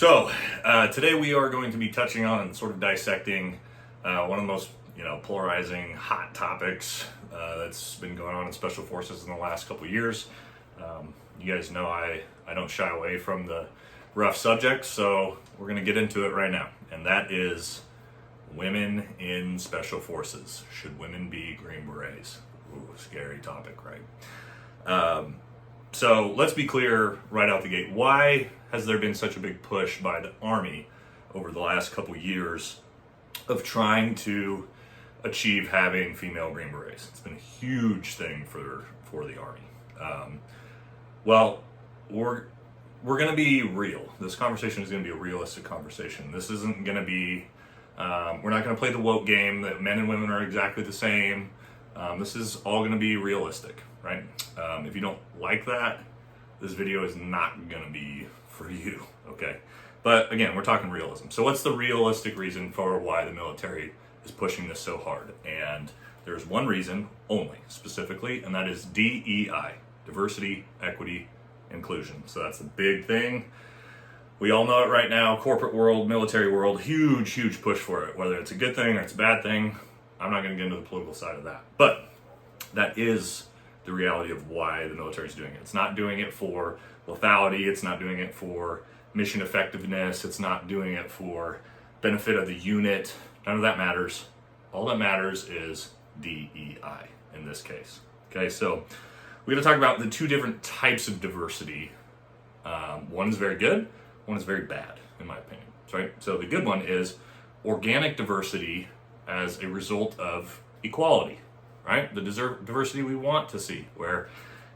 So today we are going to be touching on and sort of dissecting one of the most polarizing hot topics that's been going on in Special Forces in the last couple of years. You guys know I don't shy away from the rough subjects, so we're going to get into it right now, and that is women in Special Forces. Should women be Green Berets? Ooh, scary topic, right? So let's be clear right out the gate. Why has there been such a big push by the Army over the last couple years of trying to achieve having female Green Berets? It's been a huge thing for the Army. Well, we're going to be real. This conversation is going to be a realistic conversation. This isn't going to be, we're not going to play the woke game that men and women are exactly the same. This is all going to be realistic, right? If you don't like that, this video is not going to be for you, okay? But again, we're talking realism. So what's the realistic reason for why the military is pushing this so hard? And there's one reason only, specifically, and that is DEI, diversity, equity, inclusion. So that's the big thing. We all know it right now, corporate world, military world, huge push for it. Whether it's a good thing or it's a bad thing, I'm not going to get into the political side of that. But that is the reality of why the military is doing it. It's not doing it for lethality. It's not doing it for mission effectiveness. It's not doing it for benefit of the unit. None of that matters. All that matters is DEI in this case. Okay, so we're going to talk about the two different types of diversity. One is very good. One is very bad, in my opinion. Right? So the good one is organic diversity as a result of equality. Right? The diversity we want to see, where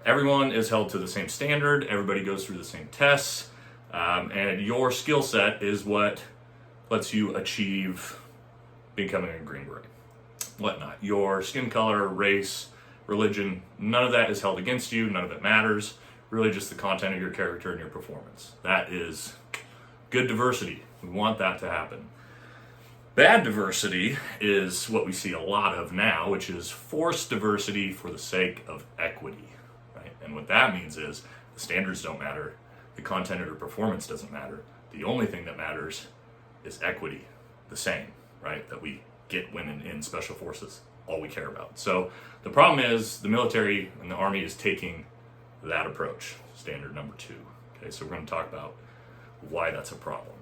everyone is held to the same standard, everybody goes through the same tests, and your skill set is what lets you achieve becoming a Green Beret. Whatnot. Your skin color, race, religion, none of that is held against you, none of it matters. Really just the content of your character and your performance. That is good diversity. We want that to happen. Bad diversity is what we see a lot of now, which is forced diversity for the sake of equity, right? And what that means is the standards don't matter, the content or performance doesn't matter. The only thing that matters is equity, the same, right? That we get women in Special Forces, all we care about. So the problem is the military and the Army is taking that approach, standard number 2. Okay, so we're going to talk about why that's a problem.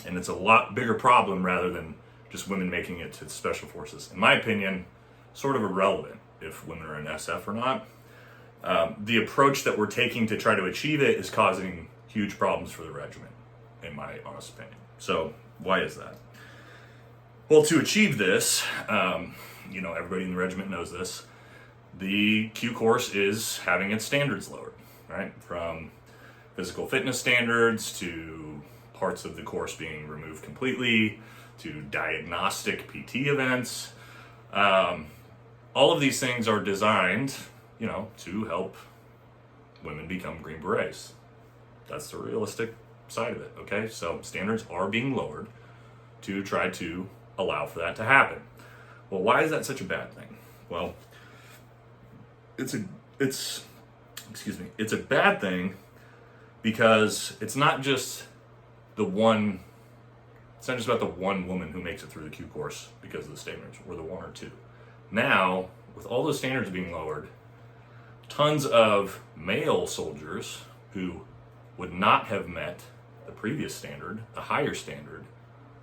And it's a lot bigger problem rather than just women making it to Special Forces. In my opinion, sort of irrelevant if women are in SF or not. The approach that we're taking to try to achieve it is causing huge problems for the regiment, in my honest opinion. So why is that? Well, to achieve this, everybody in the regiment knows this, the Q course is having its standards lowered, right? From physical fitness standards to parts of the course being removed completely, to diagnostic PT events. All of these things are designed, to help women become Green Berets. That's the realistic side of it, okay? So standards are being lowered to try to allow for that to happen. Well, why is that such a bad thing? Well, it's a bad thing because it's not just about the one woman who makes it through the Q course because of the standards, or the one or two. Now, with all those standards being lowered, tons of male soldiers who would not have met the previous standard, the higher standard,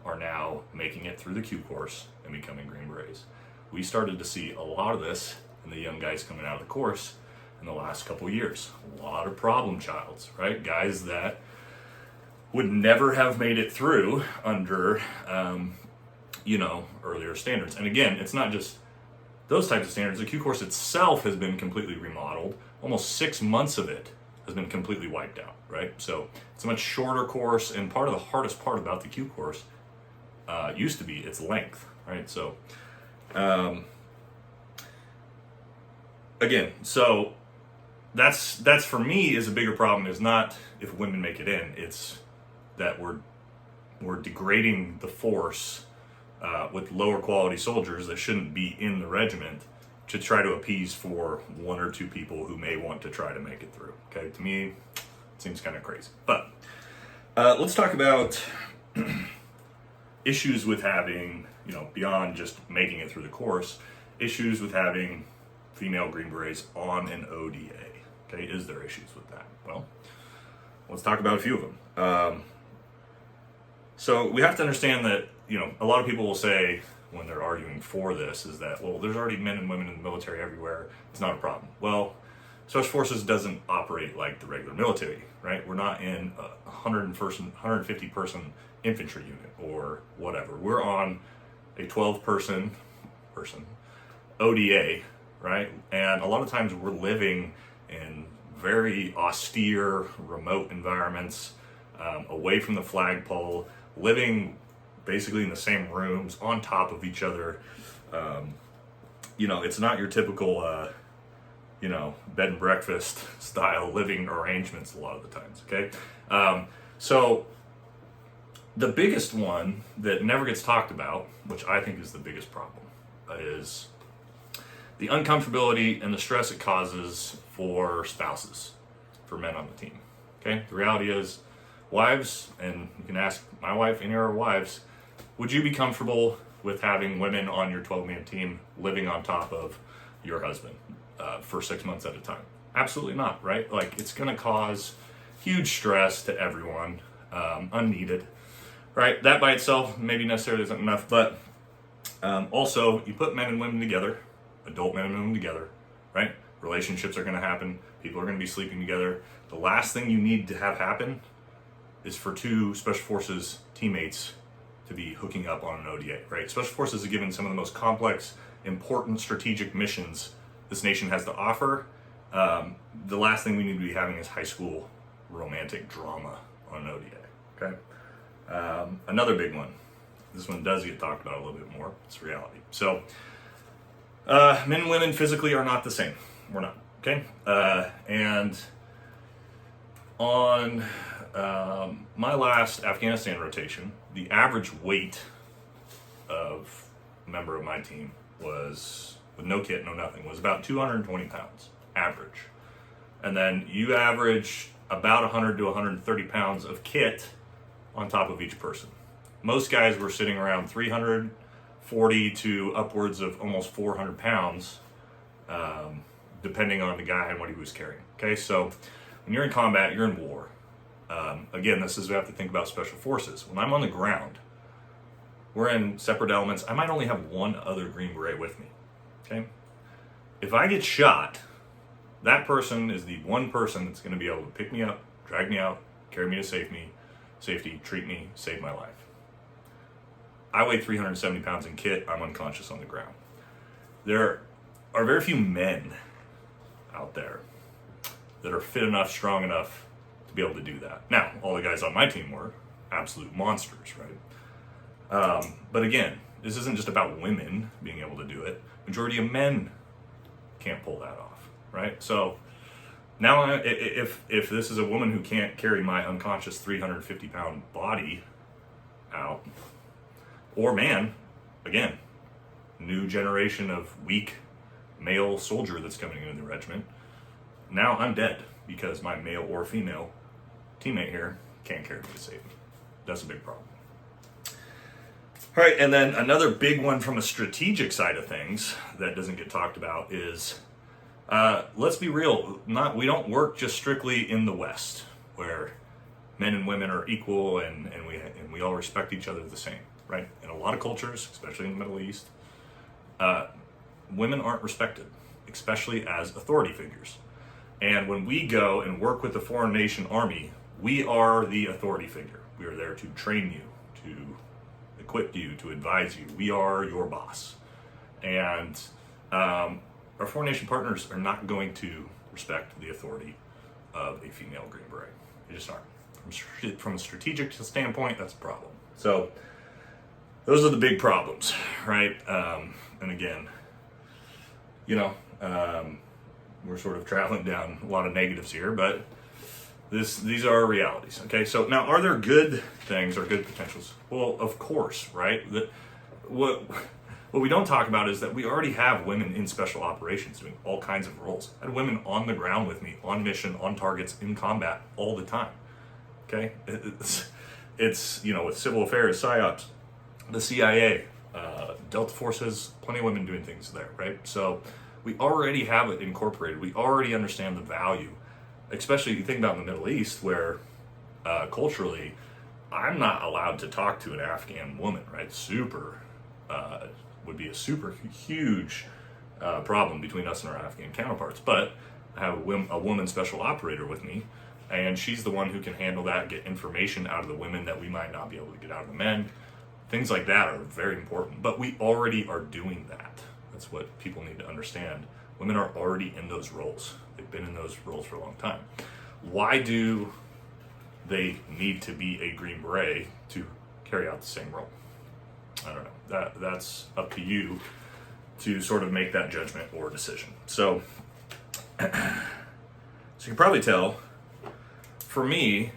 are now making it through the Q course and becoming Green Berets. We started to see a lot of this in the young guys coming out of the course in the last couple of years. A lot of problem childs, right? Guys that would never have made it through under, earlier standards. And again, it's not just those types of standards. The Q course itself has been completely remodeled. Almost 6 months of it has been completely wiped out, right? So it's a much shorter course, and part of the hardest part about the Q course used to be its length, right? So, again, so that's for me is a bigger problem. Is not if women make it in, it's that we're degrading the force with lower quality soldiers that shouldn't be in the regiment to try to appease for one or two people who may want to try to make it through. Okay, to me, it seems kind of crazy. But Let's talk about issues with having, beyond just making it through the course, issues with having female Green Berets on an ODA. Okay, is there issues with that? Well, let's talk about a few of them. So we have to understand that, a lot of people will say when they're arguing for this is that, well, there's already men and women in the military everywhere. It's not a problem. Well, Special Forces doesn't operate like the regular military, right? We're not in a 150 person infantry unit or whatever. We're on a 12 person ODA, right? And a lot of times we're living in very austere, remote environments, away from the flagpole, living basically in the same rooms, on top of each other. It's not your typical, bed and breakfast style living arrangements a lot of the times, okay? So the biggest one that never gets talked about, which I think is the biggest problem, is the uncomfortability and the stress it causes for spouses, for men on the team, okay? The reality is, wives, and you can ask my wife, any of our wives, would you be comfortable with having women on your 12-man team living on top of your husband for 6 months at a time? Absolutely not, right? Like, it's going to cause huge stress to everyone, unneeded, right? That by itself maybe necessarily isn't enough, but also you put men and women together, adult men and women together, right? Relationships are going to happen. People are going to be sleeping together. The last thing you need to have happen is for two Special Forces teammates to be hooking up on an ODA, right? Special Forces is given some of the most complex, important strategic missions this nation has to offer. The last thing we need to be having is high school romantic drama on an ODA, okay? Another big one. This one does get talked about a little bit more. It's reality. So, men and women physically are not the same. We're not, okay? And on my last Afghanistan rotation, the average weight of a member of my team was, with no kit, no nothing, was about 220 pounds, average. And then you average about 100 to 130 pounds of kit on top of each person. Most guys were sitting around 340 to upwards of almost 400 pounds, depending on the guy and what he was carrying. Okay, so when you're in combat, you're in war. Again, this is we have to think about Special Forces. When I'm on the ground, we're in separate elements. I might only have one other Green Beret with me. Okay, if I get shot, that person is the one person that's going to be able to pick me up, drag me out, carry me to safety, treat me, save my life. I weigh 370 pounds in kit. I'm unconscious on the ground. There are very few men out there that are fit enough, strong enough to be able to do that. Now, all the guys on my team were absolute monsters, right? But again, this isn't just about women being able to do it. Majority of men can't pull that off, right? So now if this is a woman who can't carry my unconscious 350 pound body out, or man, again, new generation of weak male soldier that's coming into the regiment, now I'm dead because my male or female teammate here can't carry me to safety. That's a big problem. All right, and then another big one from a strategic side of things that doesn't get talked about is, let's be real, we don't work just strictly in the West, where men and women are equal and we all respect each other the same, right? In a lot of cultures, especially in the Middle East, women aren't respected, especially as authority figures. And when we go and work with the foreign nation army, we are the authority figure. We are there to train you, to equip you, to advise you. We are your boss. And our foreign nation partners are not going to respect the authority of a female Green Beret. They just aren't. From a strategic standpoint, that's a problem. So those are the big problems, right? And again, we're sort of traveling down a lot of negatives here, but these are our realities. Okay, so now, are there good things or good potentials? Well, of course, right? What we don't talk about is that we already have women in special operations doing all kinds of roles. I had women on the ground with me, on mission, on targets, in combat all the time. Okay, It's, with civil affairs, PSYOPs, the CIA, Delta Forces, plenty of women doing things there, right? So we already have it incorporated. We already understand the value, especially you think about in the Middle East, where culturally, I'm not allowed to talk to an Afghan woman, right? Would be a super huge problem between us and our Afghan counterparts. But I have a woman special operator with me, and she's the one who can handle that, get information out of the women that we might not be able to get out of the men. Things like that are very important, but we already are doing that. That's what people need to understand. Women are already in those roles. They've been in those roles for a long time. Why do they need to be a Green Beret to carry out the same role? I don't know. That's up to you to sort of make that judgment or decision. So you can probably tell, for me,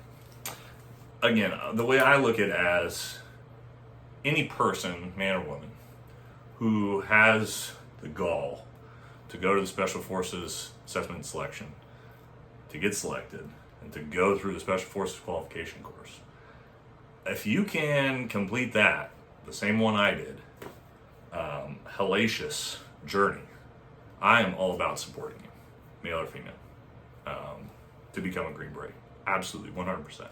again, the way I look at it as any person, man or woman, who has the gall to go to the Special Forces Assessment and Selection, to get selected, and to go through the Special Forces Qualification course, if you can complete that, the same one I did, hellacious journey, I am all about supporting you, male or female, to become a Green Beret. Absolutely, 100%.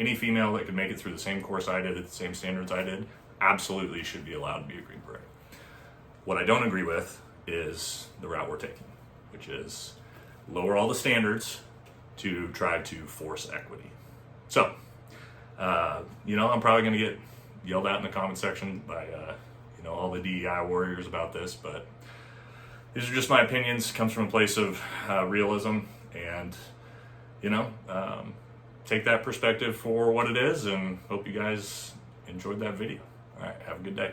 Any female that could make it through the same course I did at the same standards I did, absolutely should be allowed to be a Green Beret. What I don't agree with is the route we're taking, which is lower all the standards to try to force equity. So, I'm probably going to get yelled at in the comment section by, all the DEI warriors about this, but these are just my opinions. It comes from a place of realism, and, take that perspective for what it is, and hope you guys enjoyed that video. All right, have a good day.